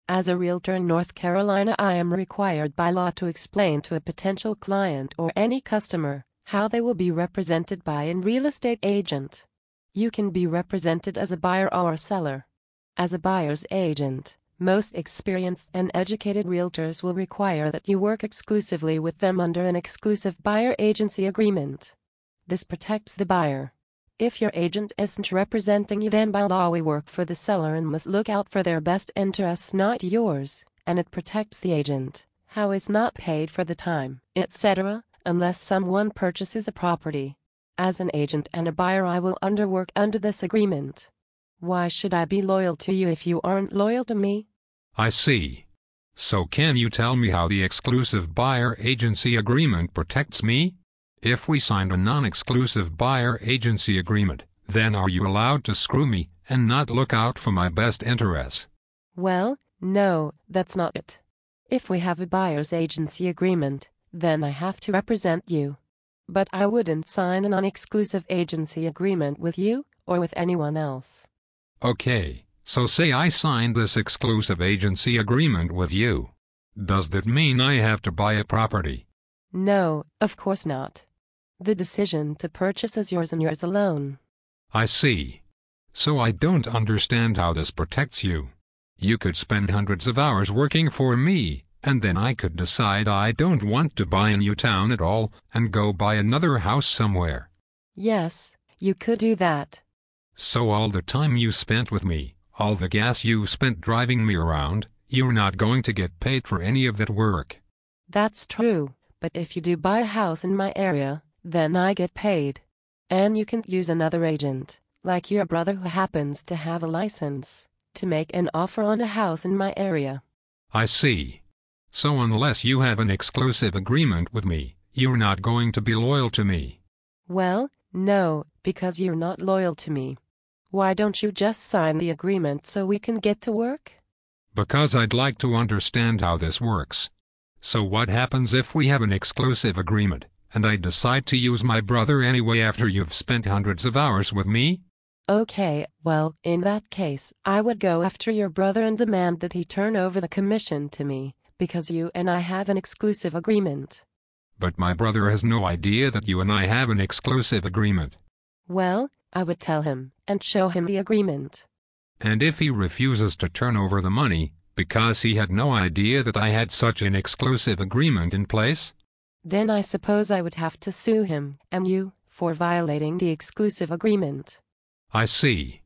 As a realtor in North Carolina, I am required by law to explain to a potential client or any customer how they will be represented by a real estate agent. You can be represented as a buyer or a seller. As a buyer's agent, most experienced and educated realtors will require that you work exclusively with them under an exclusive buyer agency agreement. This protects the buyer. If your agent isn't representing you, then by law we work for the seller and must look out for their best interests, not yours, and it protects the agent, how is not paid for the time, etc., unless someone purchases a property. As an agent and a buyer, I will work under this agreement. Why should I be loyal to you if you aren't loyal to me? I see. So can you tell me how the exclusive buyer agency agreement protects me? If we signed a non-exclusive buyer agency agreement, then are you allowed to screw me and not look out for my best interests? Well, no, that's not it. If we have a buyer's agency agreement, then I have to represent you. But I wouldn't sign a non-exclusive agency agreement with you or with anyone else. Okay, so say I signed this exclusive agency agreement with you. Does that mean I have to buy a property? No, of course not. The decision to purchase is yours and yours alone. I see. So I don't understand how this protects you. You could spend hundreds of hours working for me, and then I could decide I don't want to buy in your town at all, and go buy another house somewhere. Yes, you could do that. So all the time you spent with me, all the gas you spent driving me around, you're not going to get paid for any of that work. That's true, but if you do buy a house in my area, then I get paid. And you can use another agent, like your brother who happens to have a license, to make an offer on a house in my area. I see. So unless you have an exclusive agreement with me, you're not going to be loyal to me. Well, no, because you're not loyal to me. Why don't you just sign the agreement so we can get to work? Because I'd like to understand how this works. So what happens if we have an exclusive agreement, and I decide to use my brother anyway after you've spent hundreds of hours with me? Okay, well, in that case, I would go after your brother and demand that he turn over the commission to me, because you and I have an exclusive agreement. But my brother has no idea that you and I have an exclusive agreement. Well, I would tell him, and show him the agreement. And if he refuses to turn over the money, because he had no idea that I had such an exclusive agreement in place? Then I suppose I would have to sue him, and you, for violating the exclusive agreement. I see.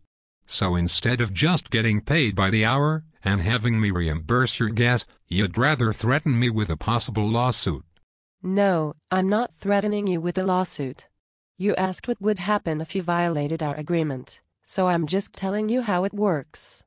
So instead of just getting paid by the hour, and having me reimburse your gas, you'd rather threaten me with a possible lawsuit. No, I'm not threatening you with a lawsuit. You asked what would happen if you violated our agreement, so I'm just telling you how it works.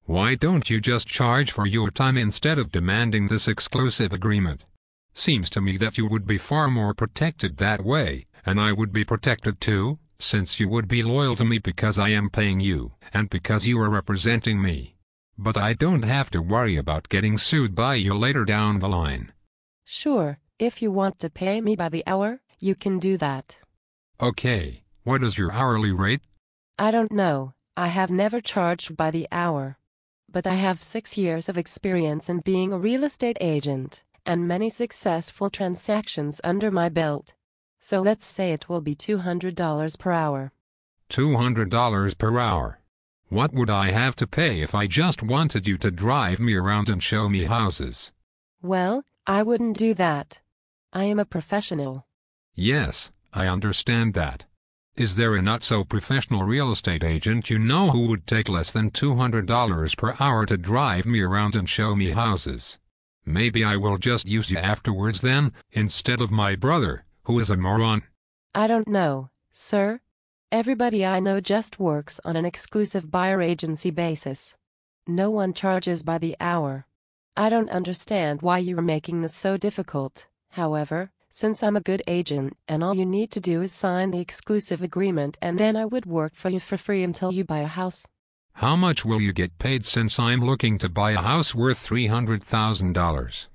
Why don't you just charge for your time instead of demanding this exclusive agreement? Seems to me that you would be far more protected that way, and I would be protected too, since you would be loyal to me because I am paying you, and because you are representing me. But I don't have to worry about getting sued by you later down the line. Sure, if you want to pay me by the hour, you can do that. Okay, what is your hourly rate? I don't know, I have never charged by the hour. But I have 6 years of experience in being a real estate agent, and many successful transactions under my belt. So let's say it will be $200 per hour. $200 per hour. What would I have to pay if I just wanted you to drive me around and show me houses? Well, I wouldn't do that. I am a professional. Yes, I understand that. Is there a not-so-professional real estate agent you know who would take less than $200 per hour to drive me around and show me houses? Maybe I will just use you afterwards then, instead of my brother, who is a moron. I don't know, sir. Everybody I know just works on an exclusive buyer agency basis. No one charges by the hour. I don't understand why you are making this so difficult, however. Since I'm a good agent and all you need to do is sign the exclusive agreement, and then I would work for you for free until you buy a house. How much will you get paid since I'm looking to buy a house worth $300,000?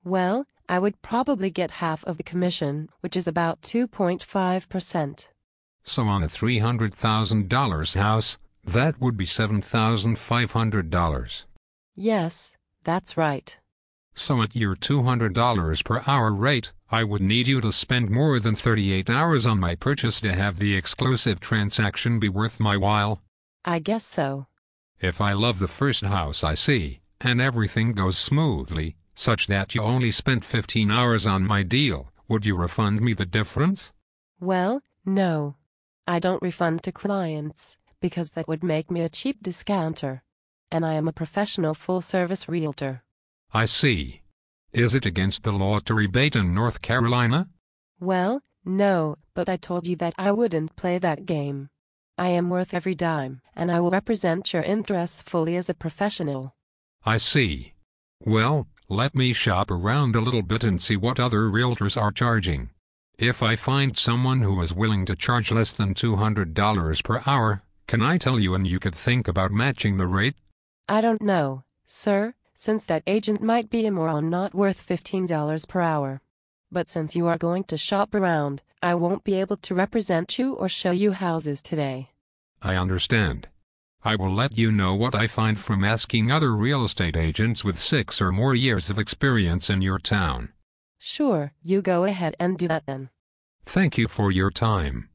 Well, I would probably get half of the commission, which is about 2.5%. So on a $300,000 house, that would be $7,500. Yes, That's right. So at your $200 per hour rate, I would need you to spend more than 38 hours on my purchase to have the exclusive transaction be worth my while. I guess so. If I love the first house I see, and everything goes smoothly, such that you only spent 15 hours on my deal, would you refund me the difference? Well, no. I don't refund to clients, because that would make me a cheap discounter. And I am a professional full-service realtor. I see. Is it against the law to rebate in North Carolina? Well, no, but I told you that I wouldn't play that game. I am worth every dime, and I will represent your interests fully as a professional. I see. Well, let me shop around a little bit and see what other realtors are charging. If I find someone who is willing to charge less than $200 per hour, can I tell you and you could think about matching the rate? I don't know, sir, since that agent might be immoral and not worth $15 per hour. But since you are going to shop around, I won't be able to represent you or show you houses today. I understand. I will let you know what I find from asking other real estate agents with 6 or more years of experience in your town. Sure, you go ahead and do that then. Thank you for your time.